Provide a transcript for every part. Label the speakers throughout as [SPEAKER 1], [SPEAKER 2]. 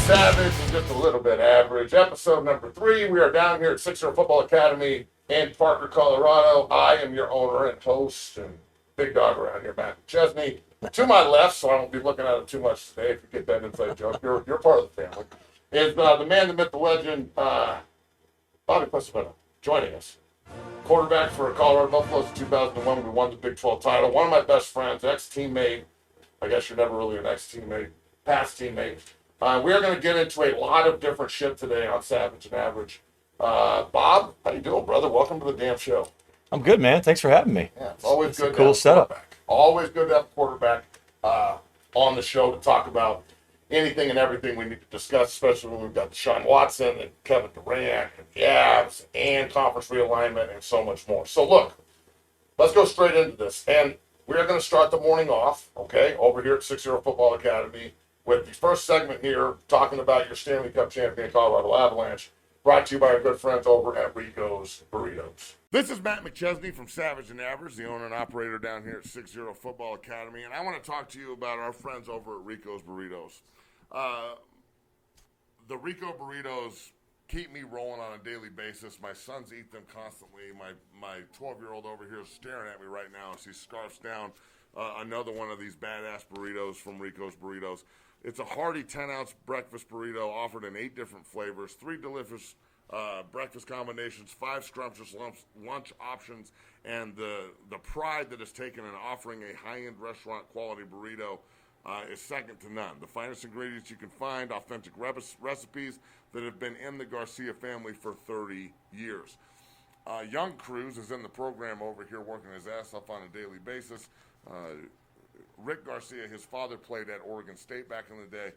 [SPEAKER 1] Savage and just a little bit average. Episode number 3. We are down here at 6-0 Football Academy in Parker, Colorado. I am your owner and host and big dog around here, Matt McChesney. To my left, so I won't be looking at it too much today. If you get that inside joke, you're part of the family. Is the man, the myth, the legend, Bobby Pesavento, joining us. Quarterback for Colorado Buffaloes in 2001 when we won the Big 12 title. One of my best friends, ex-teammate. I guess you're never really an ex-teammate, past teammate. We are going to get into a lot of different shit today on Savage and Average. Bob, how you doing, brother? Welcome to the damn show.
[SPEAKER 2] I'm good, man. Thanks for having me.
[SPEAKER 1] Yeah, it's always good
[SPEAKER 2] a cool setup.
[SPEAKER 1] Always good to have a quarterback on the show to talk about anything and everything we need to discuss, especially when we've got Deshaun Watson and Kevin Durant and the Avs and conference realignment and so much more. So look, let's go straight into this. And we are going to start the morning off, okay, over here at 6-0 Football Academy with the first segment here talking about your Stanley Cup champion Colorado Avalanche, brought to you by our good friends over at Rico's Burritos. This is Matt McChesney from Savage and Average, the owner and operator down here at 6-0 Football Academy, and I want to talk to you about our friends over at Rico's Burritos. The Rico Burritos keep me rolling on a daily basis. My sons eat them constantly. My 12-year-old over here is staring at me right now as he scarfs down another one of these badass burritos from Rico's Burritos. It's a hearty 10-ounce breakfast burrito offered in 8 different flavors, 3 delicious breakfast combinations, 5 scrumptious lunch options, and the pride that is taken in offering a high-end restaurant quality burrito is second to none. The finest ingredients you can find, authentic recipes that have been in the Garcia family for 30 years. Young Cruz is in the program over here working his ass off on a daily basis. Rick Garcia, his father, played at Oregon State back in the day.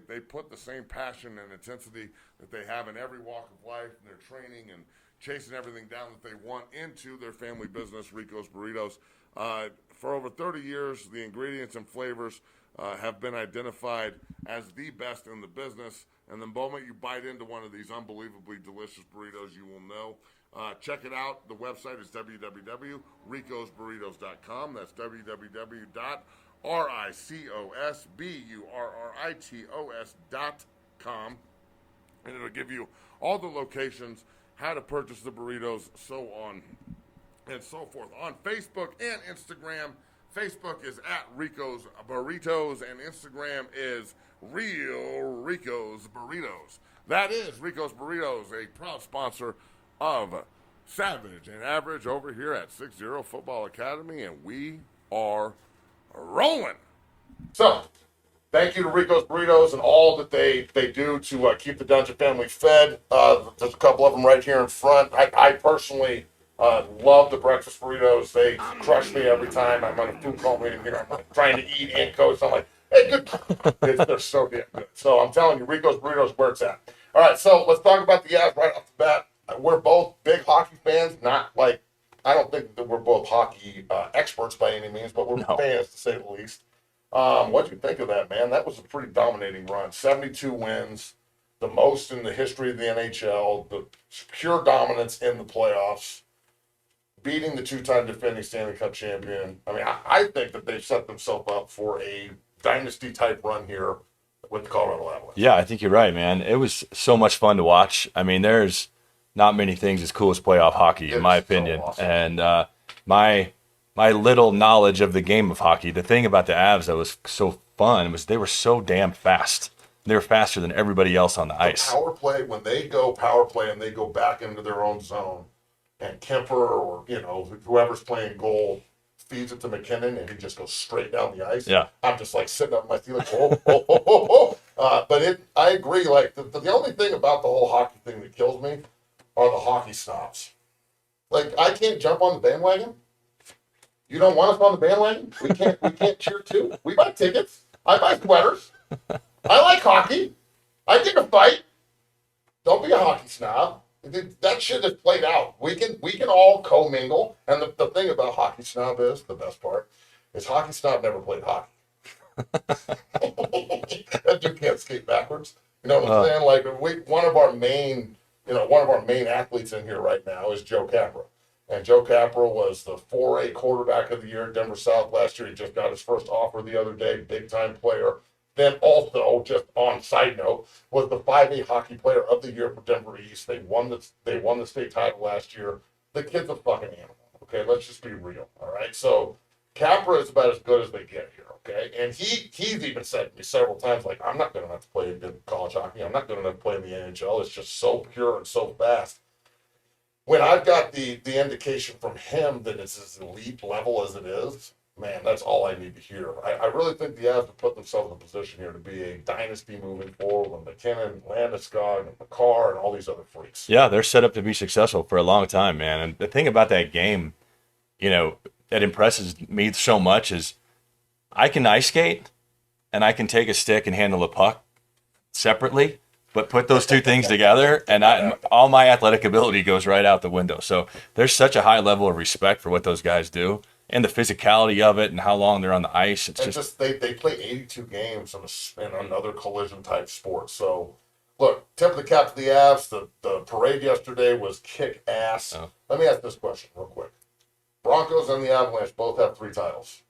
[SPEAKER 1] They put the same passion and intensity that they have in every walk of life in their training and chasing everything down that they want into their family business, Rico's Burritos. For over 30 years, the ingredients and flavors have been identified as the best in the business. And the moment you bite into one of these unbelievably delicious burritos, you will know. Check it out. The website is www.ricosburritos.com. That's www.ricosburritos.com. And it'll give you all the locations, how to purchase the burritos, so on and so forth. On Facebook and Instagram, Facebook is at Rico's Burritos, and Instagram is Real Rico's Burritos. That is Rico's Burritos, a proud sponsor of Savage and Average over here at 6-0 Football Academy, and we are rolling. So, thank you to Rico's Burritos and all that they do to keep the Dungeon family fed. There's a couple of them right here in front. I personally love the breakfast burritos. They crush me every time. I'm on a food call meeting here. I'm trying to eat and coach. I'm like, hey, good. They're so damn good. So I'm telling you, Rico's Burritos, where it's at. All right, so let's talk about the Avs right off the bat. We're both big hockey fans. Not like, I don't think that we're both hockey experts by any means, but we're fans to say the least. What'd you think of that, man? That was a pretty dominating run. 72 wins, the most in the history of the NHL, the pure dominance in the playoffs, beating the 2-time defending Stanley Cup champion. I mean, I think that they've set themselves up for a dynasty-type run here with the Colorado Avalanche.
[SPEAKER 2] Yeah, I think you're right, man. It was so much fun to watch. I mean, there's not many things as cool as playoff hockey, in my opinion. So awesome. And my little knowledge of the game of hockey, the thing about the Avs that was so fun was they were so damn fast. They were faster than everybody else on the ice.
[SPEAKER 1] Power play, when they go power play and they go back into their own zone, and Kemper or, whoever's playing goal feeds it to McKinnon and he just goes straight down the ice.
[SPEAKER 2] Yeah.
[SPEAKER 1] I'm just like sitting up in my feet like, oh. But I agree. Like the only thing about the whole hockey thing that kills me are the hockey snobs. Like, I can't jump on the bandwagon. You don't want us on the bandwagon? We can't cheer too. We buy tickets. I buy sweaters. I like hockey. I dig a fight. Don't be a hockey snob. That shit is played out. We can all commingle. And the thing about hockey snob is, the best part, is hockey snob never played hockey. That dude can't skate backwards. You know what I'm saying? Like, one of our main athletes in here right now is Joe Capra. And Joe Capra was the 4A quarterback of the year at Denver South last year. He just got his first offer the other day. Big time player. then also, just on side note, was the 5A Hockey Player of the Year for Denver East. They won the state title last year. The kid's a fucking animal. Okay, let's just be real. All right, so Capra is about as good as they get here. Okay, and he's even said to me several times, like, I'm not good enough to play in college hockey. I'm not good enough to play in the NHL. It's just so pure and so fast. When I've got the indication from him that it's as elite level as it is, man, that's all I need to hear. I really think the Avs have put themselves in a position here to be a dynasty moving forward with McKinnon, Landeskog, and McCarr, and all these other freaks.
[SPEAKER 2] Yeah, they're set up to be successful for a long time, man. And the thing about that game, that impresses me so much is I can ice skate and I can take a stick and handle a puck separately, but put those two things together and all my athletic ability goes right out the window. So there's such a high level of respect for what those guys do and the physicality of it and how long they're on the ice. It's just
[SPEAKER 1] they play 82 games in another collision type sport. So look, tip of the cap to the Avs. The parade yesterday was kick ass. Oh. Let me ask this question real quick. Broncos and the Avalanche both have 3 titles.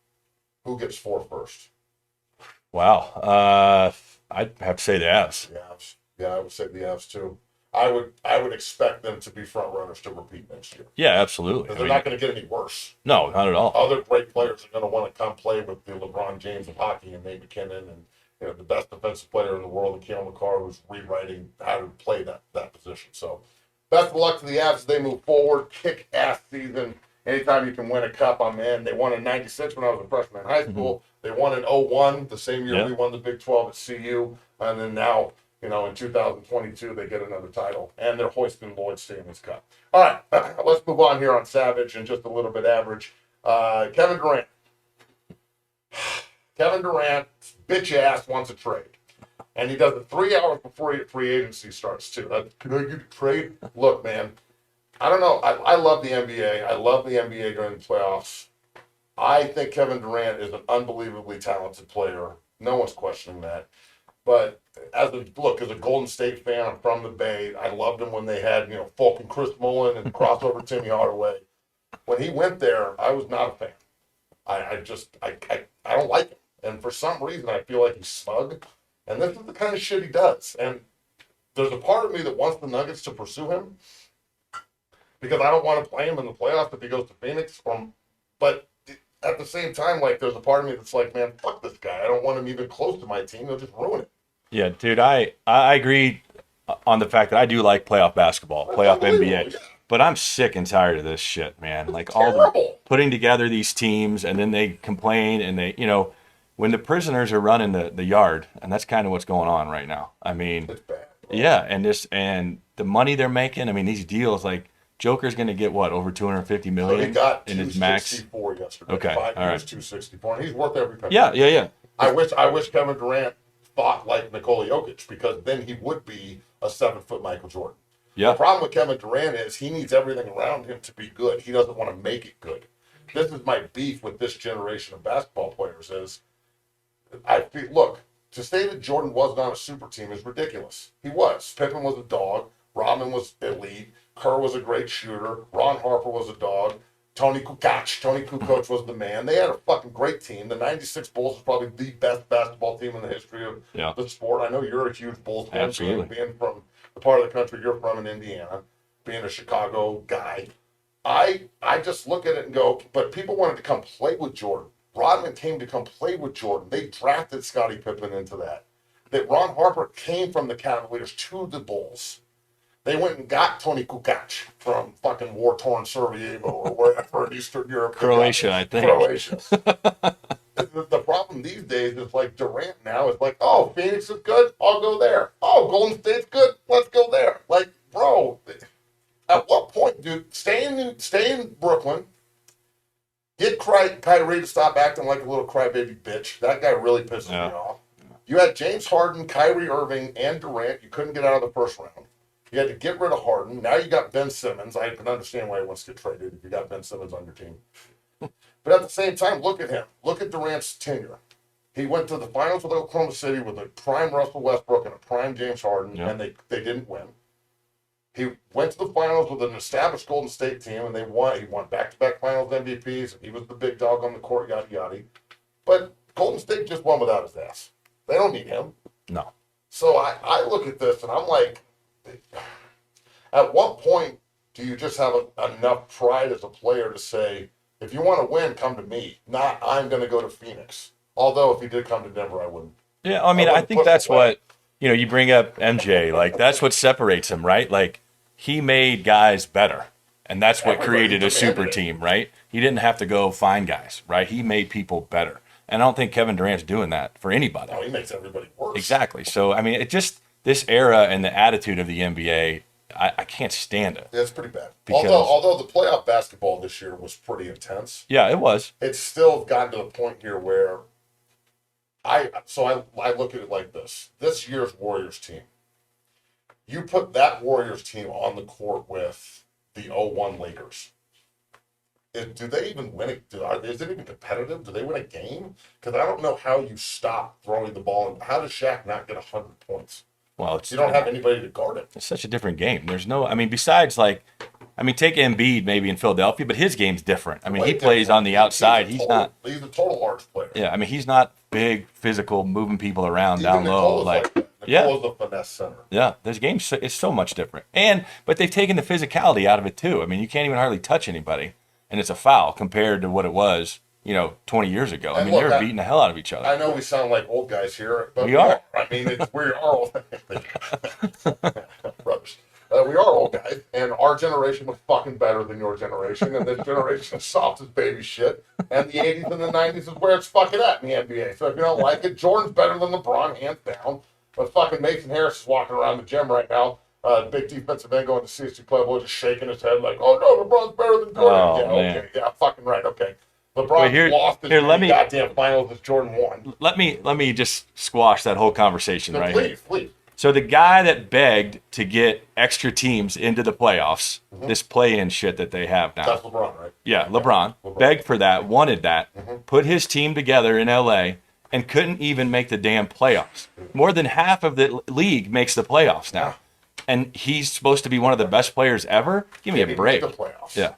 [SPEAKER 1] Who gets 4 first?
[SPEAKER 2] Wow. I'd have to say the Avs.
[SPEAKER 1] The Avs. Yeah, I would say the Avs too. I would expect them to be front runners to repeat next year.
[SPEAKER 2] Yeah, absolutely.
[SPEAKER 1] They're not going to get any worse.
[SPEAKER 2] No, not at all.
[SPEAKER 1] Other great players are going to want to come play with the LeBron James of hockey and Nate McKinnon and the best defensive player in the world, Kale McCarr, who's rewriting how to play that position. So best of luck to the Avs as they move forward. Kick-ass season. Anytime you can win a cup, I'm in. They won in 96 when I was a freshman in high school. Mm-hmm. They won in 01, the same year we won the Big 12 at CU. And then now, in 2022, they get another title. And they're hoisting Lloyd Stevens Cup. All right, let's move on here on Savage and just a little bit average. Kevin Durant. Kevin Durant, bitch ass, wants a trade. And he does it 3 hours before free agency starts, too. Can I get a trade? Look, man. I don't know. I love the NBA. I love the NBA during the playoffs. I think Kevin Durant is an unbelievably talented player. No one's questioning that. But as a Golden State fan, I'm from the Bay. I loved him when they had, Fulk and Chris Mullin and crossover Timmy Hardaway. When he went there, I was not a fan. I don't like him. And for some reason, I feel like he's smug. And this is the kind of shit he does. And there's a part of me that wants the Nuggets to pursue him, because I don't want to play him in the playoffs if he goes to Phoenix. But at the same time, there's a part of me that's like, man, fuck this guy. I don't want him even close to my team. He'll just ruin it.
[SPEAKER 2] Yeah, dude, I agree on the fact that I do like playoff basketball, playoff NBA. Yeah. But I'm sick and tired of this shit, man.
[SPEAKER 1] It's
[SPEAKER 2] all the putting together these teams and then they complain and they, when the prisoners are running the yard, and that's kind of what's going on right now. I mean,
[SPEAKER 1] it's bad,
[SPEAKER 2] yeah, and the money they're making, I mean, these deals, Joker's going to get what, over $250 million
[SPEAKER 1] he got
[SPEAKER 2] in his max?
[SPEAKER 1] $264 yesterday.
[SPEAKER 2] Okay,
[SPEAKER 1] 5
[SPEAKER 2] all
[SPEAKER 1] years,
[SPEAKER 2] right.
[SPEAKER 1] $264, and he's worth every penny.
[SPEAKER 2] Yeah.
[SPEAKER 1] I wish Kevin Durant thought like Nikola Jokic, because then he would be a 7-foot Michael Jordan.
[SPEAKER 2] Yeah.
[SPEAKER 1] The problem with Kevin Durant is he needs everything around him to be good. He doesn't want to make it good. This is my beef with this generation of basketball players is, to say that Jordan wasn't on a super team is ridiculous. He was. Pippen was a dog. Rodman was elite. Kerr was a great shooter. Ron Harper was a dog. Tony Kukoc was the man. They had a fucking great team. The 96 Bulls was probably the best basketball team in the history of the sport. I know you're a huge Bulls fan, being from the part of the country you're from in Indiana, being a Chicago guy. I just look at it and go, but people wanted to come play with Jordan. Rodman came to come play with Jordan. They drafted Scottie Pippen into that. That Ron Harper came from the Cavaliers to the Bulls. They went and got Tony Kukoc from fucking war-torn Sarajevo or wherever in Eastern Europe.
[SPEAKER 2] Croatia, I think.
[SPEAKER 1] Croatia. The problem these days is Durant now is oh, Phoenix is good, I'll go there. Oh, Golden State's good, let's go there. Bro, at what point, dude, stay in Brooklyn, get Kyrie to stop acting like a little crybaby bitch. That guy really pisses me off. You had James Harden, Kyrie Irving, and Durant. You couldn't get out of the first round. You had to get rid of Harden. Now you got Ben Simmons. I can understand why he wants to get traded if you got Ben Simmons on your team. But at the same time, look at him. Look at Durant's tenure. He went to the finals with Oklahoma City with a prime Russell Westbrook and a prime James Harden, and they didn't win. He went to the finals with an established Golden State team, and they won. He won back-to-back finals MVPs. He was the big dog on the court, yada, yada. But Golden State just won without his ass. They don't need him.
[SPEAKER 2] No.
[SPEAKER 1] So I look at this and I'm like, at what point do you just have enough pride as a player to say, if you want to win, come to me, not I'm going to go to Phoenix. Although if he did come to Denver, I wouldn't.
[SPEAKER 2] Yeah, I mean, I think that's what, you bring up MJ, like that's what separates him, right? Like he made guys better, and that's what created a super team, right? He didn't have to go find guys, right? He made people better. And I don't think Kevin Durant's doing that for anybody.
[SPEAKER 1] No, he makes everybody worse.
[SPEAKER 2] Exactly. So, I mean, it just, this era and the attitude of the NBA, I can't stand it.
[SPEAKER 1] Yeah, it's pretty bad. Although the playoff basketball this year was pretty intense.
[SPEAKER 2] Yeah, it was.
[SPEAKER 1] It's still gotten to the point here where I look at it like this. This year's Warriors team. You put that Warriors team on the court with the 0-1 Lakers. Do they even win it? Is it even competitive? Do they win a game? Because I don't know how you stop throwing the ball. How does Shaq not get 100 points?
[SPEAKER 2] Well,
[SPEAKER 1] you don't have anybody to guard it.
[SPEAKER 2] It's such a different game. There's no, I mean, besides take Embiid maybe in Philadelphia, but his game's different. I mean, he plays on the outside. He's a total
[SPEAKER 1] large player.
[SPEAKER 2] Yeah, I mean, he's not big, physical, moving people around
[SPEAKER 1] Even
[SPEAKER 2] down low.
[SPEAKER 1] Nicole's the finesse center.
[SPEAKER 2] Yeah, this game is so much different. But they've taken the physicality out of it too. I mean, you can't even hardly touch anybody, and it's a foul compared to what it was, 20 years ago. I mean, they were beating the hell out of each other.
[SPEAKER 1] I know we sound like old guys here, but
[SPEAKER 2] we are.
[SPEAKER 1] I mean, we are old. Rubbish. We are old guys, and our generation was fucking better than your generation, and this generation is soft as baby shit, and the 80s and the 90s is where it's fucking at in the NBA. So if you don't like it, Jordan's better than LeBron, hands down. But fucking Mason Harris is walking around the gym right now, big defensive end going to CSU Playboy, just shaking his head like, oh no, LeBron's better than Jordan.
[SPEAKER 2] Oh,
[SPEAKER 1] yeah,
[SPEAKER 2] man.
[SPEAKER 1] Okay, yeah, fucking right, okay. LeBron lost his goddamn finals as Jordan won.
[SPEAKER 2] Let me just squash that whole conversation right here.
[SPEAKER 1] Please.
[SPEAKER 2] So the guy that begged to get extra teams into the playoffs, this play-in shit that they have now.
[SPEAKER 1] That's LeBron, right?
[SPEAKER 2] Yeah, LeBron. Begged for that, wanted that, put his team together in LA, and couldn't even make the damn playoffs. More than half of the league makes the playoffs now. And he's supposed to be one of the best players ever? Give me a break.
[SPEAKER 1] The playoffs.
[SPEAKER 2] Yeah.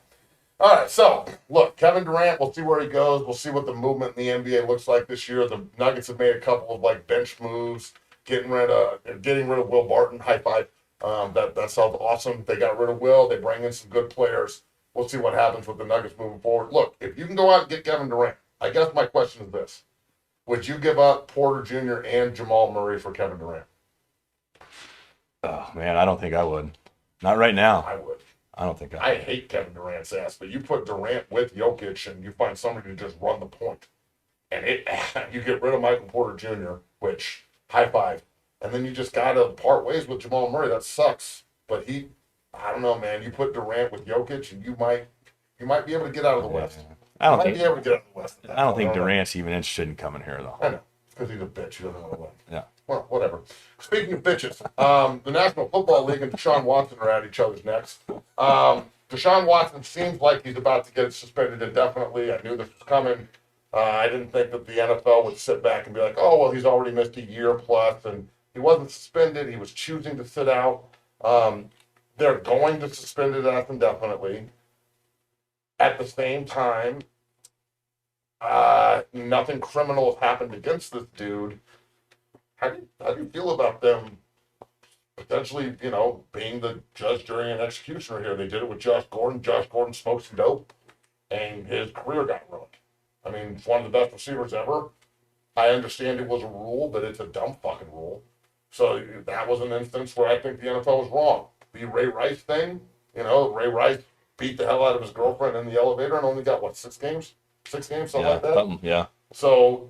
[SPEAKER 1] All right, so, look, Kevin Durant, we'll see where he goes. We'll see what the movement in the NBA looks like this year. The Nuggets have made a couple of, bench moves, getting rid of Will Barton. High five. That sounds awesome. They got rid of Will. They bring in some good players. We'll see what happens with the Nuggets moving forward. Look, if you can go out and get Kevin Durant, I guess my question is this. Would you give up Porter Jr. and Jamal Murray for Kevin Durant?
[SPEAKER 2] Oh, man, I don't think I would. Not right now.
[SPEAKER 1] I would.
[SPEAKER 2] I don't think
[SPEAKER 1] I hate Kevin Durant's ass, but you put Durant with Jokic and you find somebody to just run the point. And you get rid of Michael Porter Jr., which, high five. And then you just got to part ways with Jamal Murray. That sucks. But I don't know, man. You put Durant with Jokic and you might be able to get out of the West.
[SPEAKER 2] I don't think
[SPEAKER 1] Durant's
[SPEAKER 2] even interested in coming here, though.
[SPEAKER 1] I know. Because he's a bitch. He doesn't want to win.
[SPEAKER 2] Yeah.
[SPEAKER 1] Well, whatever. Speaking of bitches, the National Football League and Deshaun Watson are at each other's necks. Deshaun Watson seems like he's about to get suspended indefinitely. I knew this was coming. I didn't think that the NFL would sit back and be like, oh, well, he's already missed a year plus, and he wasn't suspended. He was choosing to sit out. They're going to suspend his ass indefinitely. At the same time, nothing criminal has happened against this dude. How do you feel about them potentially, being the judge, jury, and executioner here? They did it with Josh Gordon. Josh Gordon smoked some dope, and his career got ruined. I mean, he's one of the best receivers ever. I understand it was a rule, but it's a dumb fucking rule. So that was an instance where I think the NFL was wrong. The Ray Rice thing, Ray Rice beat the hell out of his girlfriend in the elevator and only got, 6 games? 6 games, something like that?
[SPEAKER 2] Yeah.
[SPEAKER 1] So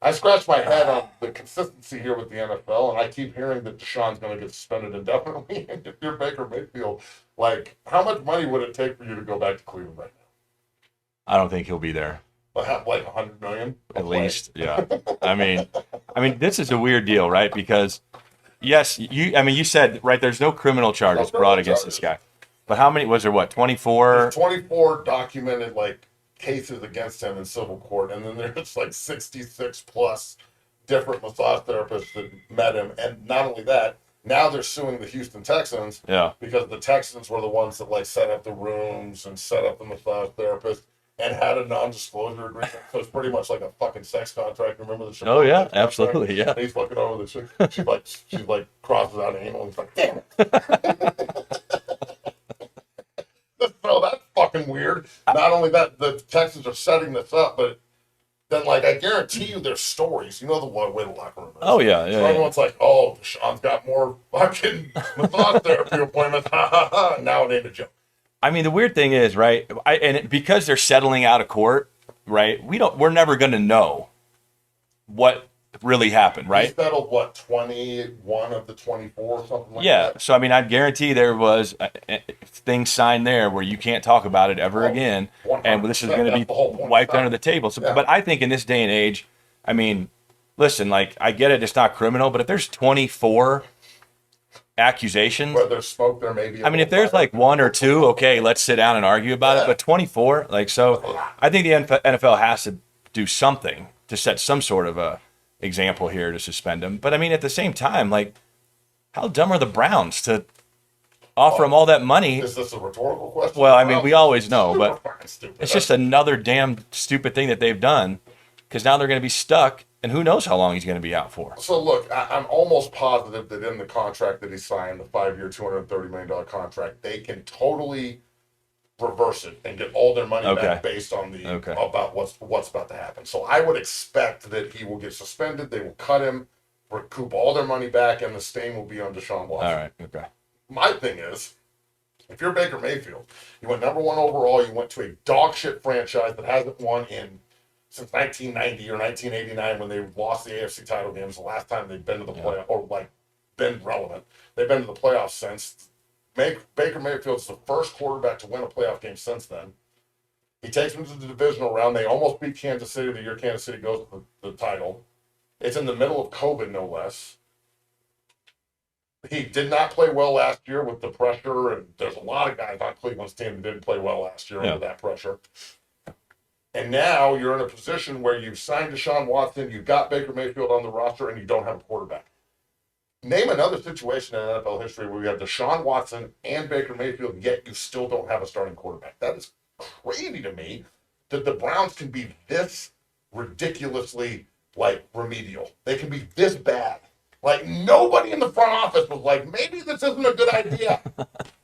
[SPEAKER 1] I scratch my head on the consistency here with the NFL, and I keep hearing that Deshaun's going to get suspended indefinitely. And if you're Baker Mayfield, how much money would it take for you to go back to Cleveland right now?
[SPEAKER 2] I don't think he'll be there.
[SPEAKER 1] $100 million?
[SPEAKER 2] At least, yeah. I mean, this is a weird deal, right? Because, yes, you said, right, there's no criminal charges brought against this guy. But how many, was there 24?
[SPEAKER 1] There's 24 documented, cases against him in civil court, and then there's 66 plus different massage therapists that met him. And not only that, now they're suing the Houston Texans because the Texans were the ones that set up the rooms and set up the massage therapist.
[SPEAKER 3] and had a non-disclosure agreement. So it's pretty much like a fucking sex contract. Remember the show?
[SPEAKER 2] Oh yeah, absolutely, yeah.
[SPEAKER 3] And he's fucking over the chick. She's like crosses out anal. And he's like, damn it. So that's fucking weird. Not only that, the Texans are setting this up, but then, like, I guarantee you there's stories. You know the way the locker room is.
[SPEAKER 2] Oh, yeah.
[SPEAKER 3] So everyone's like, oh, Sean's got more fucking massage therapy appointments. Ha, ha, ha. Now it ain't a joke.
[SPEAKER 2] I mean, the weird thing is, right, because they're settling out of court, right, we're never going to know what really happened, right?
[SPEAKER 3] He settled, what, 21 of the 24 or something like that?
[SPEAKER 2] Yeah, so, I mean, I guarantee there was things signed there where you can't talk about it ever again, and this is going to be wiped under the table. So, but I think in this day and age, I mean, listen, like, I get it, it's not criminal, but if there's 24 accusations,
[SPEAKER 3] where there's smoke, there may be.
[SPEAKER 2] I mean, if there's like one or two, okay, let's sit down and argue about it, but 24, like, so I think the NFL has to do something to set some sort of a example here to suspend him. But I mean, at the same time, like, how dumb are the Browns to offer him all that money?
[SPEAKER 3] Is this a rhetorical question?
[SPEAKER 2] Well, I mean, we always know, but
[SPEAKER 3] stupid.
[SPEAKER 2] it's just another damn stupid thing that they've done, because now they're going to be stuck, and who knows how long he's going to be out for.
[SPEAKER 3] So look, I'm almost positive that in the contract that he signed, the 5-year, $230 million contract, they can totally reverse it and get all their money back based on the about what's about to happen. So I would expect that he will get suspended. They will cut him, recoup all their money back, and the stain will be on Deshaun Watson.
[SPEAKER 2] All right. Okay.
[SPEAKER 3] My thing is, if you're Baker Mayfield, you went number 1 overall. You went to a dog shit franchise that hasn't won since 1990 or 1989 when they lost the AFC title games. The last time they've been to the playoff or like been relevant. They've been to the playoffs since. Baker Mayfield's the first quarterback to win a playoff game since then. He takes them to the divisional round. They almost beat Kansas City the year Kansas City goes to the title. It's in the middle of COVID, no less. He did not play well last year with the pressure, and there's a lot of guys on Cleveland's team that didn't play well last year under that pressure. And now you're in a position where you've signed Deshaun Watson, you've got Baker Mayfield on the roster, and you don't have a quarterback. Name another situation in NFL history where you have Deshaun Watson and Baker Mayfield, yet you still don't have a starting quarterback. That is crazy to me that the Browns can be this ridiculously, like, remedial. They can be this bad. Like, nobody in the front office was like, maybe this isn't a good idea.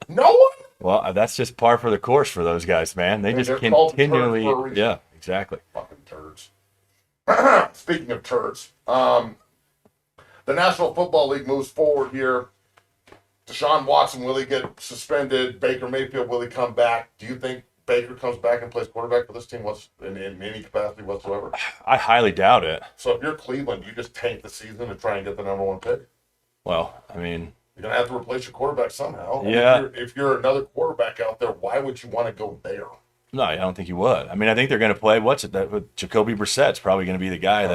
[SPEAKER 3] No one?
[SPEAKER 2] Well, that's just par for the course for those guys, man. They just continually, yeah, exactly.
[SPEAKER 3] Fucking turds. Speaking of turds, the National Football League moves forward here. Deshaun Watson, will he get suspended? Baker Mayfield, will he come back? Do you think Baker comes back and plays quarterback for this team in any capacity whatsoever?
[SPEAKER 2] I highly doubt it.
[SPEAKER 3] So if you're Cleveland, you just tank the season to try and get the number 1 pick?
[SPEAKER 2] Well, I mean,
[SPEAKER 3] you're going to have to replace your quarterback somehow.
[SPEAKER 2] Yeah.
[SPEAKER 3] If you're another quarterback out there, why would you want to go there?
[SPEAKER 2] No, I don't think you would. I mean, I think they're going to play. Jacoby Brissett's probably going to be the guy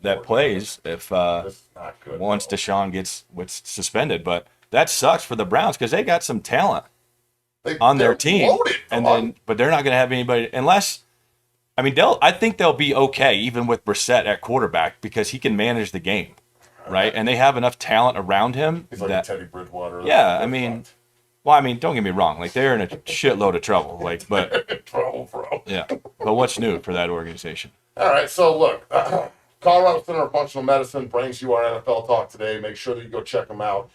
[SPEAKER 2] that plays if once Deshaun gets suspended. But that sucks for the Browns because they got some talent on their team, but they're not going to have anybody unless. I mean, I think they'll be okay even with Brissett at quarterback because he can manage the game, right? And they have enough talent around him.
[SPEAKER 3] He's like Teddy Bridgewater.
[SPEAKER 2] Yeah, I mean. Well, I mean, don't get me wrong. Like, they're in a shitload of trouble. Like, but
[SPEAKER 3] trouble, bro.
[SPEAKER 2] Yeah, but what's new for that organization?
[SPEAKER 3] All right, so look, Colorado Center of Functional Medicine brings you our NFL talk today. Make sure that you go check them out.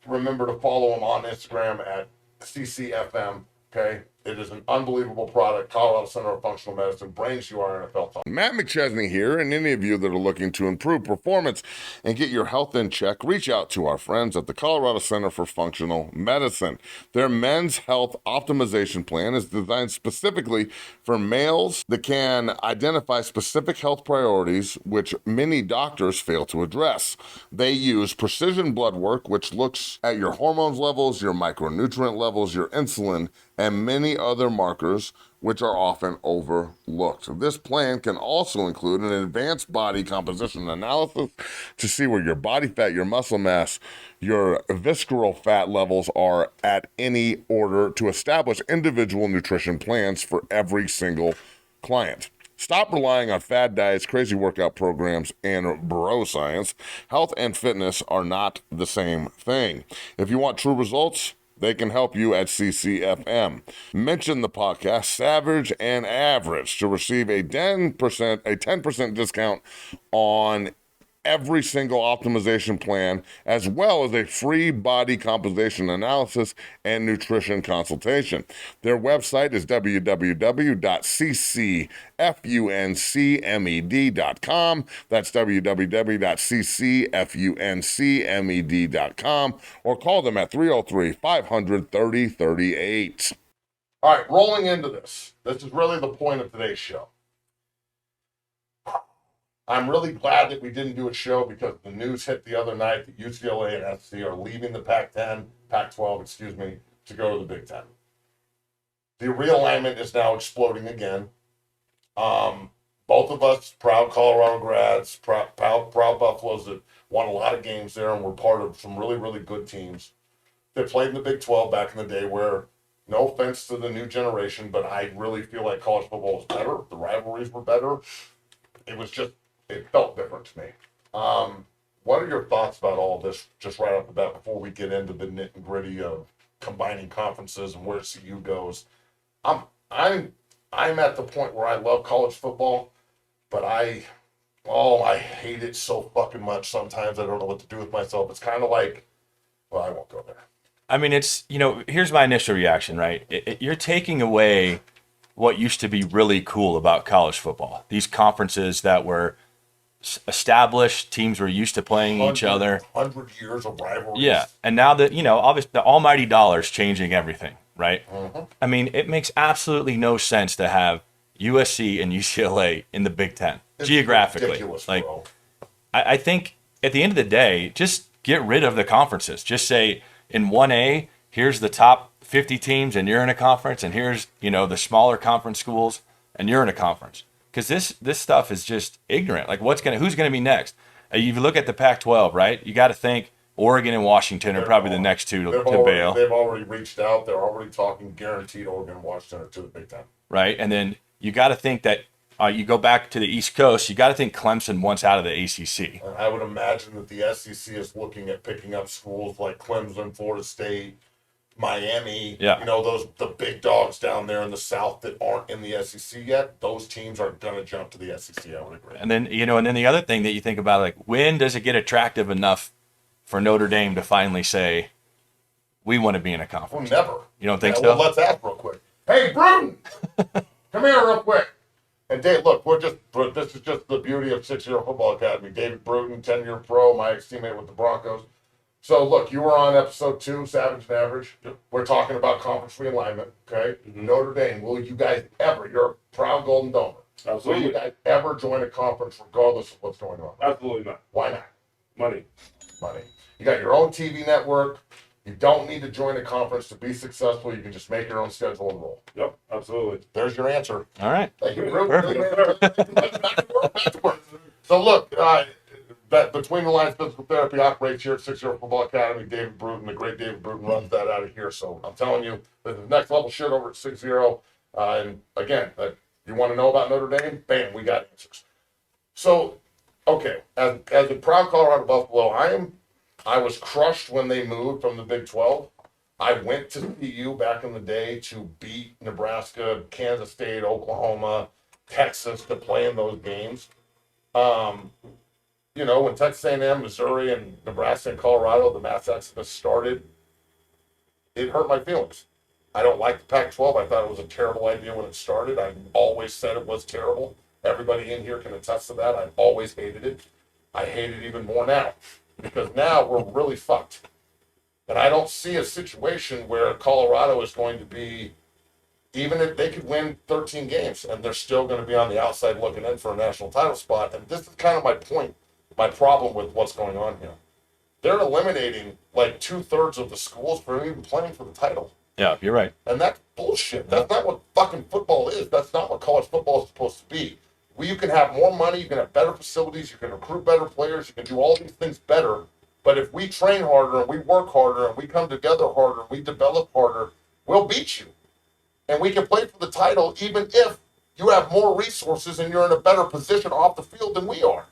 [SPEAKER 3] Remember to follow them on Instagram at CCFM. Okay, it is an unbelievable product. Colorado Center of Functional Medicine brings you our NFL talk.
[SPEAKER 1] Matt McChesney here, and any of you that are looking to improve performance and get your health in check, reach out to our friends at the Colorado Center for Functional Medicine. Their men's health optimization plan is designed specifically for males that can identify specific health priorities which many doctors fail to address. They use precision blood work, which looks at your hormones levels, your micronutrient levels, your insulin, and many other markers which are often overlooked. This plan can also include an advanced body composition analysis to see where your body fat, your muscle mass, your visceral fat levels are at any order to establish individual nutrition plans for every single client. Stop relying on fad diets, crazy workout programs, and bro science. Health and fitness are not the same thing. If you want true results, they can help you at CCFM. Mention the podcast Savage and Average to receive a 10% discount on every single optimization plan, as well as a free body composition analysis and nutrition consultation. Their website is www.ccfuncmed.com. That's www.ccfuncmed.com, or call them at 303-500-3038.
[SPEAKER 3] All right, rolling into this. This is really the point of today's show. I'm really glad that we didn't do a show because the news hit the other night that UCLA and SC are leaving the Pac-12, to go to the Big Ten. The realignment is now exploding again. Both of us, proud Colorado grads, proud Buffaloes that won a lot of games there and were part of some really, really good teams. They played in the Big 12 back in the day where, no offense to the new generation, but I really feel like college football was better. The rivalries were better. It felt different to me. What are your thoughts about all this, just right off the bat, before we get into the nit and gritty of combining conferences and where CU goes? I'm at the point where I love college football, but I hate it so fucking much. Sometimes I don't know what to do with myself. It's kind of like, well, I won't go there.
[SPEAKER 2] I mean, it's, here's my initial reaction, right? You're taking away what used to be really cool about college football. These conferences that were established, teams were used to playing each other.
[SPEAKER 3] 100 years of rivalries.
[SPEAKER 2] Yeah, and now that, obviously the almighty dollar's changing everything, right? Mm-hmm. I mean, it makes absolutely no sense to have USC and UCLA in the Big Ten, it's geographically.
[SPEAKER 3] Ridiculous,
[SPEAKER 2] like,
[SPEAKER 3] bro.
[SPEAKER 2] I think at the end of the day, just get rid of the conferences. Just say in 1A, here's the top 50 teams and you're in a conference, and here's, the smaller conference schools and you're in a conference. Because this stuff is just ignorant. Like, who's gonna be next? You look at the Pac-12, right? You got to think Oregon and Washington are probably the next two to bail.
[SPEAKER 3] They've already reached out. They're already talking guaranteed Oregon and Washington to the Big Ten.
[SPEAKER 2] Right, and then you got to think that you go back to the East Coast. You got to think Clemson wants out of the ACC.
[SPEAKER 3] And I would imagine that the SEC is looking at picking up schools like Clemson, Florida State, Miami, the big dogs down there in the South that aren't in the SEC yet. Those teams are going to jump to the SEC, I would agree.
[SPEAKER 2] And then, the other thing that you think about, like, when does it get attractive enough for Notre Dame to finally say, we want to be in a conference?
[SPEAKER 3] Well, never.
[SPEAKER 2] You don't think so?
[SPEAKER 3] Well, let's ask real quick. Hey, Bruton! Come here real quick. And Dave, look, this is just the beauty of 6-Year Football Academy. David Bruton, 10-year pro, my ex-teammate with the Broncos. So, look, you were on episode 2, Savage and Average. We're talking about conference realignment, okay? Mm-hmm. Notre Dame, will you guys ever, you're a proud Golden Domer.
[SPEAKER 4] Absolutely.
[SPEAKER 3] Will you guys ever join a conference regardless of what's going on?
[SPEAKER 4] Absolutely not.
[SPEAKER 3] Why not?
[SPEAKER 4] Money.
[SPEAKER 3] You got your own TV network. You don't need to join a conference to be successful. You can just make your own schedule and roll.
[SPEAKER 4] Yep, absolutely.
[SPEAKER 3] There's your answer.
[SPEAKER 2] All right.
[SPEAKER 3] Thank you.
[SPEAKER 2] Perfect.
[SPEAKER 3] So, look, Between the Lines Physical Therapy operates here at 6-Year Football Academy. David Bruton, the great David Bruton, runs that out of here. So I'm telling you, this is next level shit over at 6-0. And again, you want to know about Notre Dame? Bam, we got answers. So, okay, as a proud Colorado Buffalo, I was crushed when they moved from the Big 12. I went to CU back in the day to beat Nebraska, Kansas State, Oklahoma, Texas to play in those games. When Texas A&M, Missouri, and Nebraska and Colorado, the mass exodus started, it hurt my feelings. I don't like the Pac-12. I thought it was a terrible idea when it started. I've always said it was terrible. Everybody in here can attest to that. I've always hated it. I hate it even more now because now we're really fucked. And I don't see a situation where Colorado is going to be, even if they could win 13 games and they're still going to be on the outside looking in for a national title spot. And this is kind of my point. My problem with what's going on here. They're eliminating like 2/3 of the schools for even playing for the title.
[SPEAKER 2] Yeah, you're right.
[SPEAKER 3] And that's bullshit. That's not what fucking football is. That's not what college football is supposed to be. You can have more money, you can have better facilities, you can recruit better players, you can do all these things better. But if we train harder and we work harder and we come together harder and we develop harder, we'll beat you. And we can play for the title even if you have more resources and you're in a better position off the field than we are.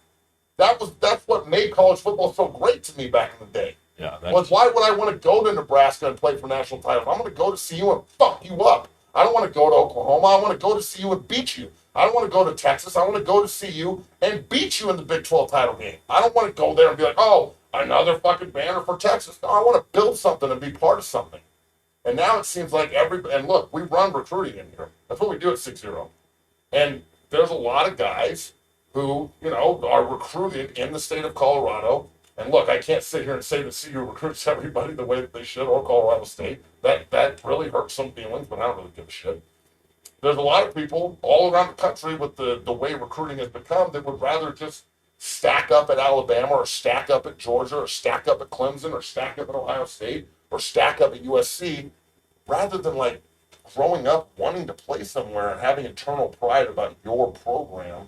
[SPEAKER 3] That's what made college football so great to me back in the day.
[SPEAKER 2] Yeah.
[SPEAKER 3] Well, why would I want to go to Nebraska and play for national titles? I'm going to go to see you and fuck you up. I don't want to go to Oklahoma. I want to go to see you and beat you. I don't want to go to Texas. I want to go to see you and beat you in the Big 12 title game. I don't want to go there and be like, oh, another fucking banner for Texas. No, I want to build something and be part of something. And now it seems like and look, we run recruiting in here. That's what we do at 6-0. And there's a lot of guys who, are recruited in the state of Colorado. And look, I can't sit here and say that CU recruits everybody the way that they should, or Colorado State. That really hurts some feelings, but I don't really give a shit. There's a lot of people all around the country with the way recruiting has become that would rather just stack up at Alabama or stack up at Georgia or stack up at Clemson or stack up at Ohio State or stack up at USC rather than like growing up wanting to play somewhere and having internal pride about your program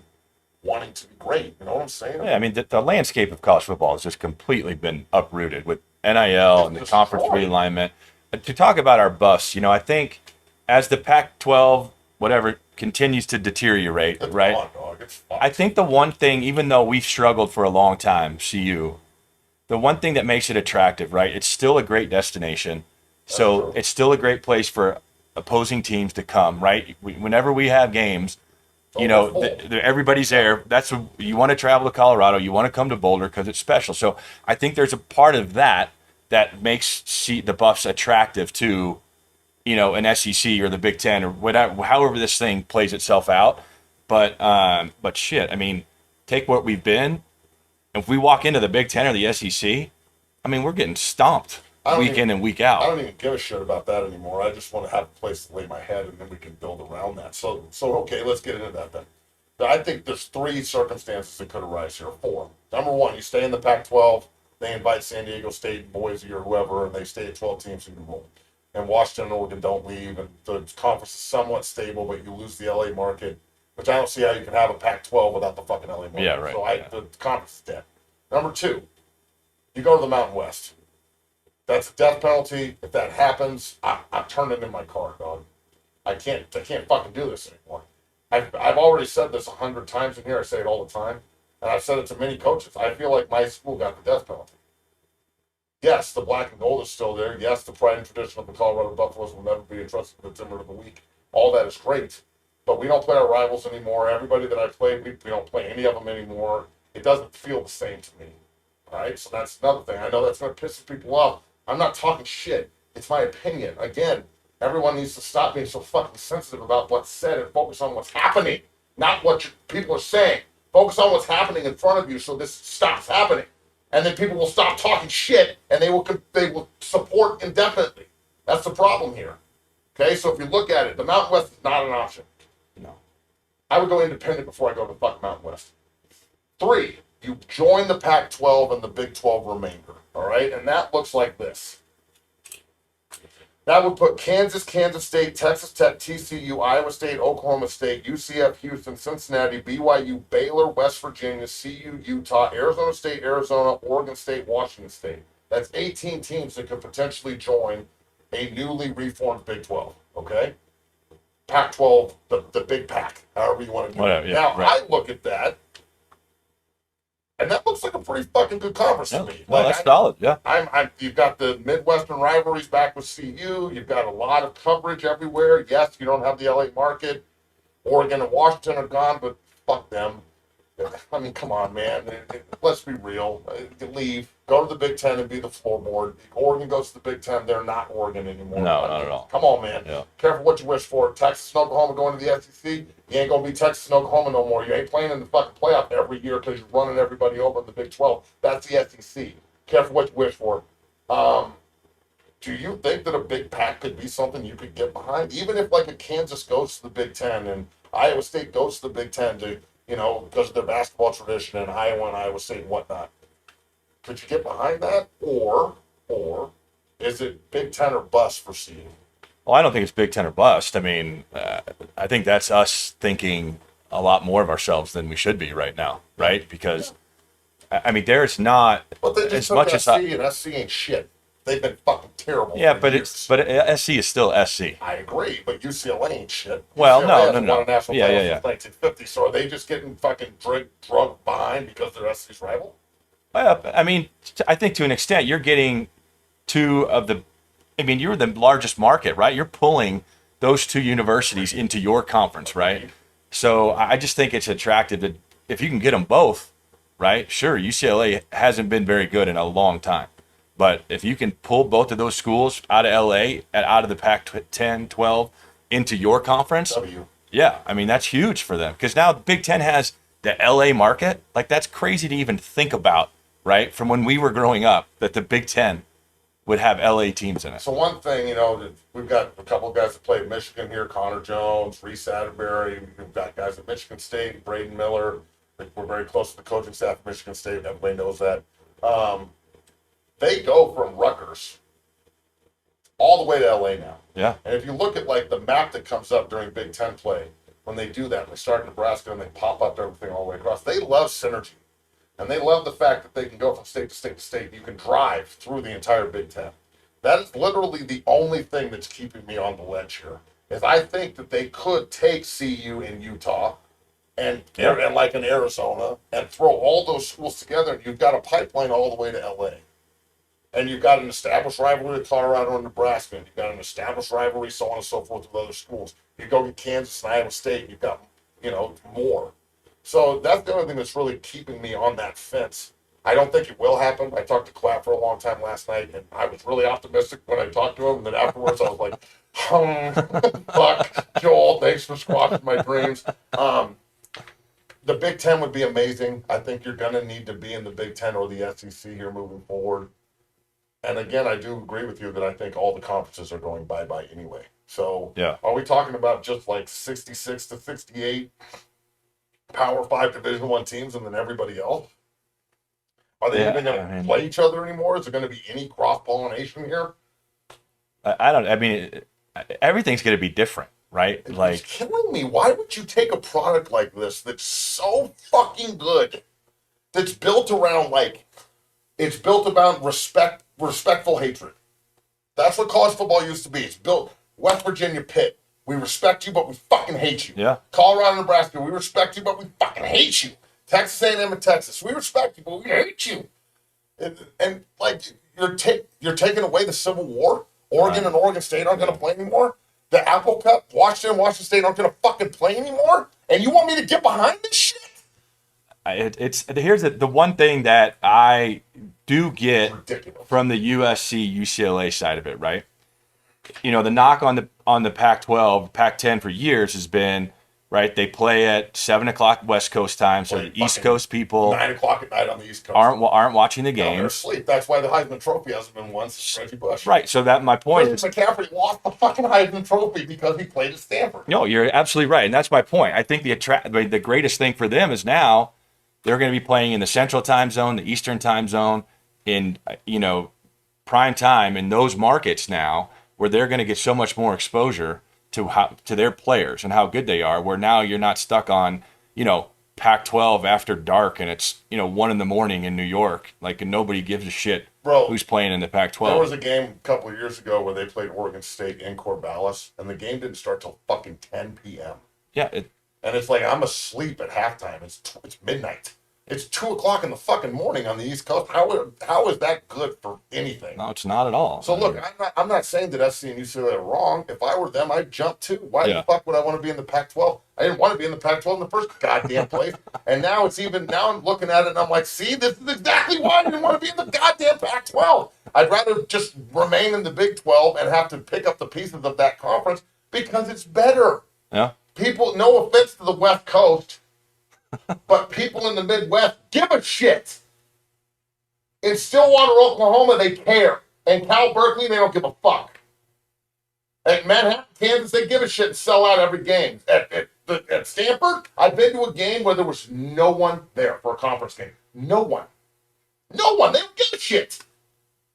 [SPEAKER 3] wanting to be great. You know what I'm saying?
[SPEAKER 2] Yeah, I mean, the landscape of college football has just completely been uprooted with NIL and the conference realignment. To talk about our buffs, I think as the Pac-12, whatever, continues to deteriorate,
[SPEAKER 3] It's
[SPEAKER 2] right?
[SPEAKER 3] fun, dog. It's fun.
[SPEAKER 2] I think the one thing, even though we've struggled for a long time, CU, the one thing that makes it attractive, right? It's still a great destination. So it's still a great place for opposing teams to come, right? Whenever we have games, everybody's there. That's you want to travel to Colorado. You want to come to Boulder because it's special. So I think there's a part of that makes the Buffs attractive to, an SEC or the Big Ten or whatever, however this thing plays itself out. But shit, I mean, take what we've been. If we walk into the Big Ten or the SEC, I mean, we're getting stomped week in and week out.
[SPEAKER 3] I don't even give a shit about that anymore. I just want to have a place to lay my head, and then we can build around that. So okay, let's get into that then. I think there's 3 circumstances that could arise here. 4. Number 1, you stay in the Pac-12. They invite San Diego State, Boise, or whoever, and they stay at 12 teams in the roll. And Washington and Oregon don't leave, and the conference is somewhat stable, but you lose the LA market, which I don't see how you can have a Pac-12 without the fucking LA market.
[SPEAKER 2] Yeah, right.
[SPEAKER 3] So the conference is dead. Number 2, you go to the Mountain West. That's a death penalty. If that happens, I'm turning in my car, dog. I can't fucking do this anymore. I've already said this 100 times in here. I say it all the time, and I've said it to many coaches. I feel like my school got the death penalty. Yes, the black and gold is still there. Yes, the pride and tradition of the Colorado Buffaloes will never be entrusted to the Timber of the Week. All that is great, but we don't play our rivals anymore. Everybody that I played, we don't play any of them anymore. It doesn't feel the same to me. All right, so that's another thing. I know that's going to piss people off. I'm not talking shit. It's my opinion. Again, everyone needs to stop being so fucking sensitive about what's said and focus on what's happening, not what people are saying. Focus on what's happening in front of you so this stops happening. And then people will stop talking shit and they will support indefinitely. That's the problem here. Okay, so if you look at it, the Mountain West is not an option.
[SPEAKER 2] No.
[SPEAKER 3] I would go independent before I go to the fucking Mountain West. 3, you join the Pac-12 and the Big 12 remainder. All right, and that looks like this. That would put Kansas, Kansas State, Texas Tech, TCU, Iowa State, Oklahoma State, UCF, Houston, Cincinnati, BYU, Baylor, West Virginia, CU, Utah, Arizona State, Arizona, Oregon State, Washington State. That's 18 teams that could potentially join a newly reformed Big 12, okay? Pac-12, the Big Pac, however you want to do it.
[SPEAKER 2] Yeah,
[SPEAKER 3] now,
[SPEAKER 2] right.
[SPEAKER 3] I look at that, and that looks like a pretty fucking good conference to me.
[SPEAKER 2] Well, that's solid, yeah.
[SPEAKER 3] You've got the Midwestern rivalries back with CU. You've got a lot of coverage everywhere. Yes, you don't have the LA market. Oregon and Washington are gone, but fuck them. I mean, come on, man. Let's be real. Leave. Go to the Big Ten and be the floorboard. Oregon goes to the Big Ten. They're not Oregon anymore.
[SPEAKER 2] No, not at all.
[SPEAKER 3] Come on, man.
[SPEAKER 2] Yeah.
[SPEAKER 3] Careful what you wish for. Texas and Oklahoma going to the SEC. You ain't going to be Texas and Oklahoma no more. You ain't playing in the fucking playoff every year because you're running everybody over in the Big 12. That's the SEC. Careful what you wish for. Do you think that a Big Pac could be something you could get behind? Even if like a Kansas goes to the Big Ten and Iowa State goes to the Big Ten to, because of their basketball tradition and Iowa and Iowa State and whatnot. Could you get behind that? Or is it Big Ten or bust for CU?
[SPEAKER 2] Well, I don't think it's Big Ten or bust. I mean, I think that's us thinking a lot more of ourselves than we should be right now, right? Because, I mean, there's not
[SPEAKER 3] But they just
[SPEAKER 2] as much
[SPEAKER 3] SC, and SC ain't shit. They've been fucking terrible.
[SPEAKER 2] Yeah,
[SPEAKER 3] for
[SPEAKER 2] but
[SPEAKER 3] years.
[SPEAKER 2] SC is still SC.
[SPEAKER 3] I agree, but UCLA ain't shit.
[SPEAKER 2] Well,
[SPEAKER 3] UCLA
[SPEAKER 2] no.
[SPEAKER 3] hasn't won a national title since 1950. So are they just getting fucking drunk behind because they're SC's rival?
[SPEAKER 2] I mean, I think to an extent you're getting two of the. I mean, you're the largest market, right? You're pulling those two universities into your conference, right? So I just think it's attractive that if you can get them both, right? Sure, UCLA hasn't been very good in a long time, but if you can pull both of those schools out of LA and out of the Pac-10, 12 into your conference, yeah, I mean that's huge for them because now the Big Ten has the LA market. Like that's crazy to even think about, right? From when we were growing up, that the Big Ten would have LA teams in it.
[SPEAKER 3] So one thing, we've got a couple of guys that played at Michigan here, Connor Jones, Reese Atterbury. We've got guys at Michigan State, Braden Miller. We're very close to the coaching staff at Michigan State. Everybody knows that. They go from Rutgers all the way to LA now.
[SPEAKER 2] Yeah.
[SPEAKER 3] And if you look at like the map that comes up during Big Ten play, when they do that, they start in Nebraska and they pop up everything all the way across. They love synergy. And they love the fact that they can go from state to state to state. You can drive through the entire Big Ten. That is literally the only thing that's keeping me on the ledge here. Is I think that they could take CU in Utah and like in Arizona and throw all those schools together, and you've got a pipeline all the way to LA. And you've got an established rivalry with Colorado and Nebraska, and you've got an established rivalry, so on and so forth, with other schools. You go to Kansas and Iowa State, and you've got, more. So that's the only thing that's really keeping me on that fence. I don't think it will happen. I talked to Clapp for a long time last night, and I was really optimistic when I talked to him. And then afterwards, I was like, fuck, Joel, thanks for squashing my dreams. The Big Ten would be amazing. I think you're going to need to be in the Big Ten or the SEC here moving forward. And again, I do agree with you that I think all the conferences are going bye-bye anyway. So Are we talking about just like 66 to 68 Power 5 Division I teams and then everybody else? Are they even going to play each other anymore? Is there going to be any cross-pollination here?
[SPEAKER 2] I mean, everything's going to be different, right?
[SPEAKER 3] It's killing me. Why would you take a product like this that's so fucking good, that's built around respectful hatred? That's what college football used to be. It's built West Virginia, Pitt. We respect you, but we fucking hate you.
[SPEAKER 2] Yeah.
[SPEAKER 3] Colorado, Nebraska. We respect you, but we fucking hate you. Texas A&M and Texas. We respect you, but we hate you. And you're taking away the Civil War. Oregon and Oregon State aren't going to play anymore. The Apple Cup, Washington and Washington State aren't going to fucking play anymore. And you want me to get behind this shit?
[SPEAKER 2] Here's the one thing that I do get from the USC UCLA side of it, right? The knock on the Pac-12, Pac-10 for years has been, right, they play at 7:00 West Coast time, so the East Coast people
[SPEAKER 3] 9:00 at night on the East Coast
[SPEAKER 2] aren't watching the games.
[SPEAKER 3] They're asleep. That's why the Heisman Trophy hasn't been won since Reggie Bush.
[SPEAKER 2] Right. So that my point is
[SPEAKER 3] McCaffrey lost the fucking Heisman Trophy because he played at Stanford.
[SPEAKER 2] No, you're absolutely right, and that's my point. I think the greatest thing for them is now they're going to be playing in the Central Time Zone, the Eastern Time Zone, in prime time in those markets now, where they're going to get so much more exposure to their players and how good they are, where now you're not stuck on, Pac-12 after dark and it's, 1 a.m. in New York. And nobody gives a shit who's playing in the Pac-12.
[SPEAKER 3] There was a game a couple of years ago where they played Oregon State in Corvallis, and the game didn't start till fucking 10 p.m.
[SPEAKER 2] Yeah.
[SPEAKER 3] And it's like, I'm asleep at halftime. It's midnight. It's 2:00 in the fucking morning on the East Coast. How is that good for anything?
[SPEAKER 2] No, it's not at all.
[SPEAKER 3] So look, I'm not saying that SC and UCLA are wrong. If I were them, I'd jump too. Why the fuck would I want to be in the Pac-12? I didn't want to be in the Pac-12 in the first goddamn place. And now I'm looking at it and I'm like, see, this is exactly why I didn't want to be in the goddamn Pac-12. I'd rather just remain in the Big 12 and have to pick up the pieces of that conference because it's better.
[SPEAKER 2] Yeah.
[SPEAKER 3] People, no offense to the West Coast, but people in the Midwest give a shit. In Stillwater, Oklahoma, they care. And Cal Berkeley, they don't give a fuck. At Manhattan, Kansas, they give a shit and sell out every game. At Stanford, I've been to a game where there was no one there for a conference game. No one. No one. They don't give a shit.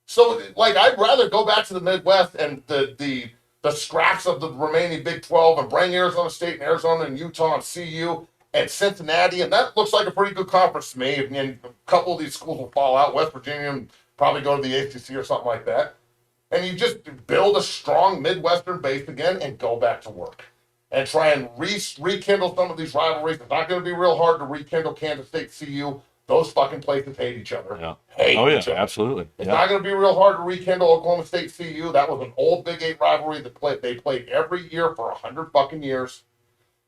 [SPEAKER 3] So, I'd rather go back to the Midwest and the scraps of the remaining Big 12 and bring Arizona State and Arizona and Utah and CU and Cincinnati, and that looks like a pretty good conference to me. And a couple of these schools will fall out. West Virginia and probably go to the ACC or something like that. And you just build a strong Midwestern base again and go back to work. And try and rekindle some of these rivalries. It's not going to be real hard to rekindle Kansas State CU Those fucking places hate each other.
[SPEAKER 2] Yeah.
[SPEAKER 3] Hate
[SPEAKER 2] Oh, yeah,
[SPEAKER 3] each other.
[SPEAKER 2] absolutely.
[SPEAKER 3] It's
[SPEAKER 2] Yeah.
[SPEAKER 3] not going to be real hard to rekindle Oklahoma State CU. That was an old Big 8 rivalry they played every year for 100 fucking years.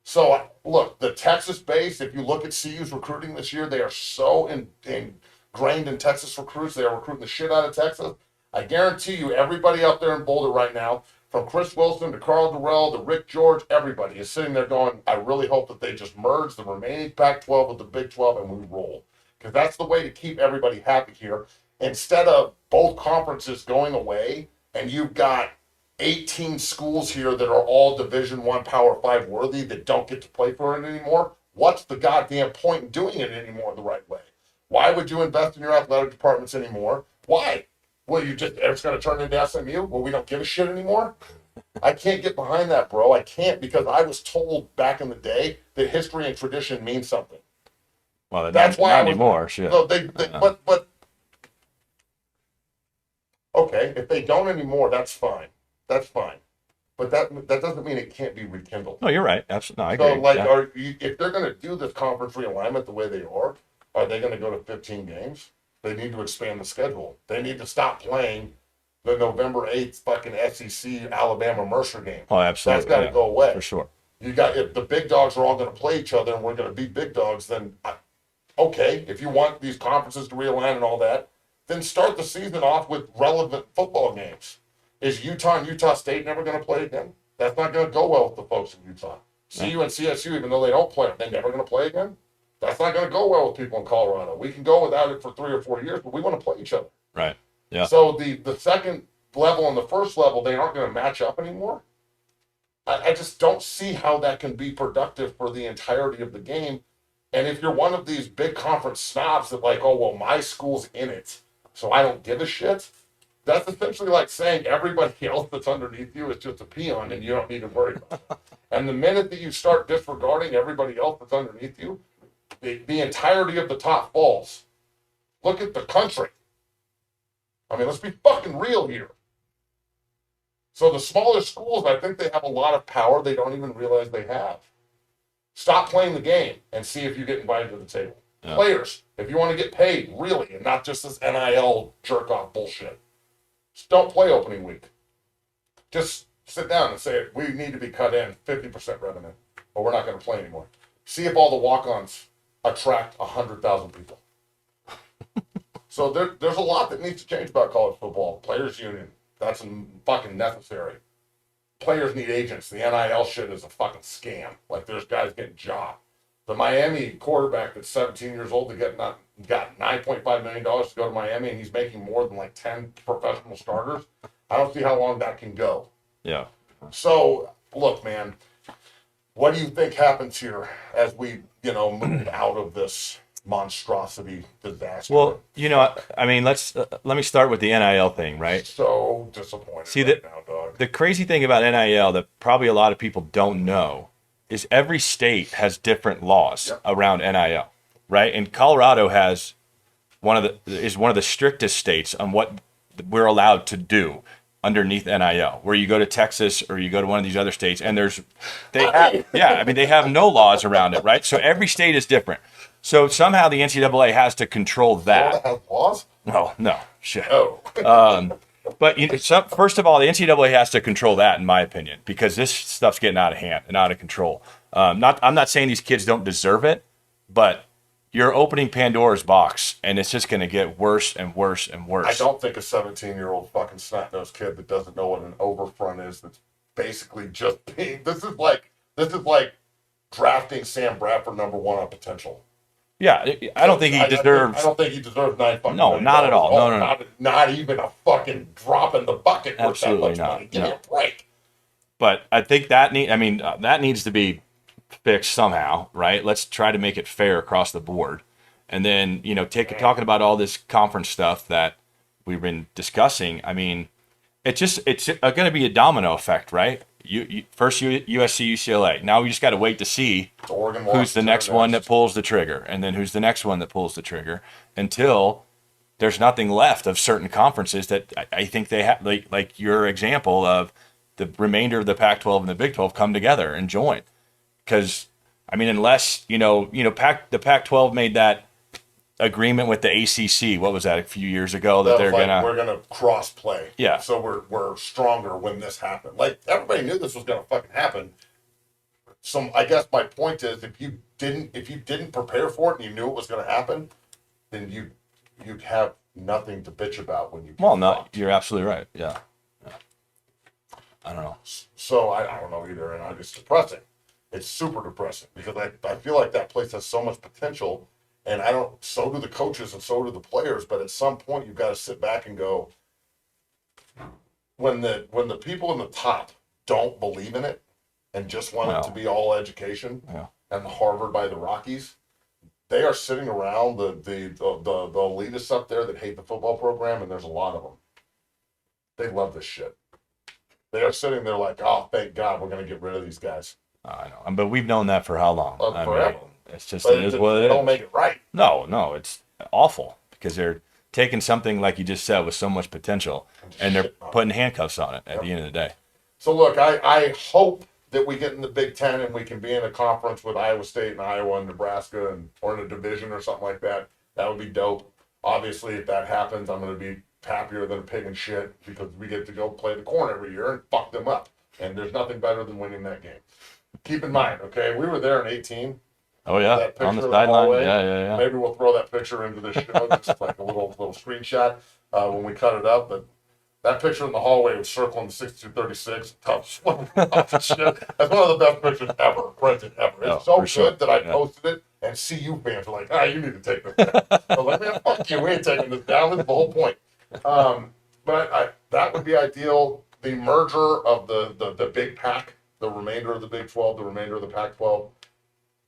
[SPEAKER 3] So, look, the Texas base, if you look at CU's recruiting this year, they are so ingrained in Texas recruits. They are recruiting the shit out of Texas. I guarantee you, everybody out there in Boulder right now, from Chris Wilson to Carl Durrell to Rick George, everybody is sitting there going, I really hope that they just merge the remaining Pac-12 with the Big 12 and we roll. Because that's the way to keep everybody happy here. Instead of both conferences going away and you've got 18 schools here that are all Division I Power 5 worthy that don't get to play for it anymore, what's the goddamn point in doing it anymore the right way? Why would you invest in your athletic departments anymore? Why? Well, it's going to turn into SMU? Well, we don't give a shit anymore? I can't get behind that, bro. I can't, because I was told back in the day that history and tradition mean something.
[SPEAKER 2] Well,
[SPEAKER 3] that's why
[SPEAKER 2] not anymore. Shit.
[SPEAKER 3] No, but okay, if they don't anymore, that's fine. That's fine. But that doesn't mean it can't be rekindled.
[SPEAKER 2] No, you're right. Absolutely. No, I
[SPEAKER 3] So,
[SPEAKER 2] agree.
[SPEAKER 3] like,
[SPEAKER 2] Yeah.
[SPEAKER 3] if they're going to do this conference realignment the way they are they going to go to 15 games? They need to expand the schedule. They need to stop playing the November 8th fucking SEC Alabama Mercer game.
[SPEAKER 2] Oh, absolutely.
[SPEAKER 3] That's got to go away.
[SPEAKER 2] For sure.
[SPEAKER 3] If the big dogs are all going to play each other and we're going to be big dogs, then okay, if you want these conferences to realign and all that, then start the season off with relevant football games. Is Utah and Utah State never going to play again? That's not going to go well with the folks in Utah. CU and CSU, even though they don't play, they're never going to play again? That's not going to go well with people in Colorado. We can go without it for 3 or 4 years, but we want to play each other.
[SPEAKER 2] Right. Yeah.
[SPEAKER 3] So the second level and the first level, they aren't going to match up anymore. I just don't see how that can be productive for the entirety of the game. And if you're one of these big conference snobs that like, oh, well, my school's in it, so I don't give a shit, that's essentially like saying everybody else that's underneath you is just a peon and you don't need to worry about it. And the minute that you start disregarding everybody else that's underneath you, the entirety of the top falls. Look at the country. I mean, let's be fucking real here. So the smaller schools, I think they have a lot of power they don't even realize they have. Stop playing the game and see if you get invited to the table. Yeah. Players, if you want to get paid, really, and not just this NIL jerk-off bullshit, just don't play opening week. Just sit down and say, we need to be cut in 50% revenue, or we're not going to play anymore. See if all the walk-ons attract 100,000 people. So there's a lot that needs to change about college football. Players union, that's fucking necessary. Players need agents. The NIL shit is a fucking scam. Like, there's guys getting jobbed. The Miami quarterback that's 17 years old that got $9.5 million to go to Miami, and he's making more than like 10 professional starters. I don't see how long that can go.
[SPEAKER 2] Yeah.
[SPEAKER 3] So, look, man, what do you think happens here as we, move out of this monstrosity disaster?
[SPEAKER 2] Well, I mean, let me start with the NIL thing, right?
[SPEAKER 3] So disappointed.
[SPEAKER 2] See,
[SPEAKER 3] now, dog.
[SPEAKER 2] The crazy thing about NIL that probably a lot of people don't know is every state has different laws around NIL, right? And Colorado is one of the strictest states on what we're allowed to do underneath NIL. Where you go to Texas or you go to one of these other states, and they have no laws around it, right? So every state is different. So somehow the NCAA has to control that.
[SPEAKER 3] Have laws?
[SPEAKER 2] No, shit.
[SPEAKER 3] Oh.
[SPEAKER 2] But first of all, the NCAA has to control that, in my opinion, because this stuff's getting out of hand and out of control. I'm not saying these kids don't deserve it, but you're opening Pandora's box, and it's just going to get worse and worse and worse.
[SPEAKER 3] I don't think a 17-year-old fucking snot-nosed kid that doesn't know what an overfront is, that's basically just being. This is like drafting Sam Bradford number 1 on potential.
[SPEAKER 2] Yeah, I don't think he deserves.
[SPEAKER 3] I don't think he deserves $9 fucking
[SPEAKER 2] No, not at all. No.
[SPEAKER 3] Not even a fucking drop in the bucket.
[SPEAKER 2] Absolutely
[SPEAKER 3] that much
[SPEAKER 2] not.
[SPEAKER 3] Money. Give me a break.
[SPEAKER 2] But I think that needs to be fixed somehow, right? Let's try to make it fair across the board, and then talking about all this conference stuff that we've been discussing. I mean, it's going to be a domino effect, right? First USC, UCLA. Now we just got to wait to see who's the next one that pulls the trigger, and then who's the next one that pulls the trigger, until there's nothing left of certain conferences that I think they have, like your example of the remainder of the Pac-12 and the Big 12 come together and join. Because, I mean, unless, the Pac-12 made that agreement with the ACC. What was that, a few years ago, that they're
[SPEAKER 3] like,
[SPEAKER 2] gonna
[SPEAKER 3] we're gonna cross play.
[SPEAKER 2] Yeah.
[SPEAKER 3] So we're stronger when this happened. Like, everybody knew this was gonna fucking happen. So I guess my point is, if you didn't prepare for it and you knew it was gonna happen, then you'd have nothing to bitch about when you.
[SPEAKER 2] Well, no, you're absolutely right. Yeah. I don't know.
[SPEAKER 3] So I don't know either, and it's depressing. It's super depressing because I feel like that place has so much potential, and so do the coaches and so do the players. But at some point, you've got to sit back and go, when the people in the top don't believe in it and just want it to be all education and the Harvard by the Rockies, they are sitting around the elitists up there that hate the football program, and there's a lot of them. They love this shit. They are sitting there like, oh, thank God we're going to get rid of these guys.
[SPEAKER 2] I know, but we've known that for how long?
[SPEAKER 3] Forever.
[SPEAKER 2] Mean, it's just it is what it is.
[SPEAKER 3] Don't make it right.
[SPEAKER 2] No, it's awful because they're taking something, like you just said, with so much potential, and they're putting handcuffs on it at the end of the day.
[SPEAKER 3] So look, I hope that we get in the Big Ten and we can be in a conference with Iowa State and Iowa and Nebraska or in a division or something like that. That would be dope. Obviously, if that happens, I'm going to be happier than a pig in shit because we get to go play the Corn every year and fuck them up. And there's nothing better than winning that game. Keep in mind, okay, we were there in 18.
[SPEAKER 2] Oh yeah, on the sideline. Yeah.
[SPEAKER 3] Maybe we'll throw that picture into the show, just like a little screenshot when we cut it up. But that picture in the hallway was circling the 6236. Tough shit. That's one of the best pictures ever, printed ever. It's so good that I posted it, and CU fans are like, you need to take this down. I was like, man, fuck you, we ain't taking this down. That's the whole point. But that would be ideal. The merger of the big pack, the remainder of the Big 12, the remainder of the Pac-12,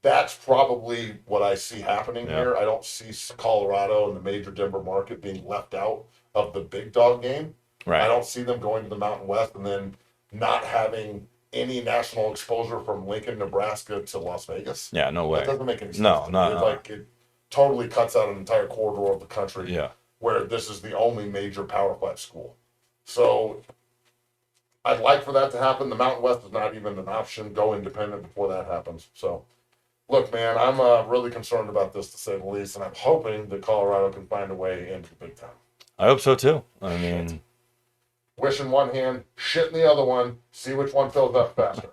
[SPEAKER 3] that's probably what I see happening here. I don't see Colorado and the major Denver market being left out of the big dog game.
[SPEAKER 2] Right.
[SPEAKER 3] I don't see them going to the Mountain West and then not having any national exposure from Lincoln, Nebraska to Las Vegas.
[SPEAKER 2] Yeah, no way.
[SPEAKER 3] That doesn't make any sense.
[SPEAKER 2] No.
[SPEAKER 3] Like, it totally cuts out an entire corridor of the country.
[SPEAKER 2] Yeah.
[SPEAKER 3] Where this is the only major Power 5 school. So I'd like for that to happen. The Mountain West is not even an option. Go independent before that happens. So, look, man, I'm really concerned about this, to say the least, and I'm hoping that Colorado can find a way into the Big Ten.
[SPEAKER 2] I hope so, too. I mean,
[SPEAKER 3] wish in one hand, shit in the other one, see which one fills up faster.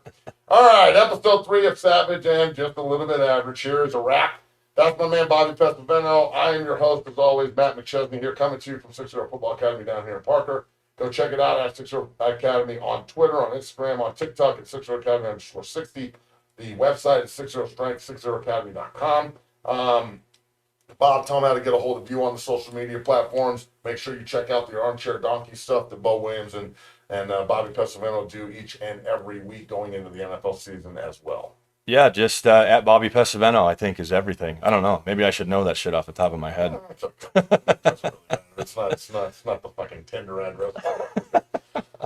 [SPEAKER 3] All right, episode 3 of Savage and Just a Little Bit Average. Here is a wrap. That's my man, Bobby Pesavento. I am your host, as always, Matt McChesney here, coming to you from 60 Football Academy down here in Parker. Go check it out at 60 Academy on Twitter, on Instagram, on TikTok at 60 Academy _60. The website is 60strength, 60academy.com. Bob, tell them how to get a hold of you on the social media platforms. Make sure you check out the Armchair Donkey stuff that Bo Williams and Bobby Pesavento do each and every week going into the NFL season as well. Yeah,
[SPEAKER 2] just at Bobby Pesavento, I think, is everything. I don't know. Maybe I should know that shit off the top of my head.
[SPEAKER 3] It's not the fucking Tinder address.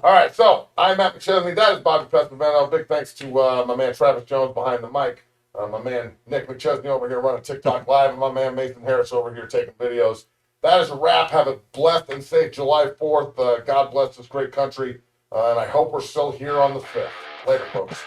[SPEAKER 3] All right, so I'm Matt McChesney. That is Bobby Pesavento. Big thanks to my man Travis Jones behind the mic. My man Nick McChesney over here running TikTok Live, and my man Mason Harris over here taking videos. That is a wrap. Have a blessed and safe July 4th. God bless this great country. And I hope we're still here on the 5th. Later, folks.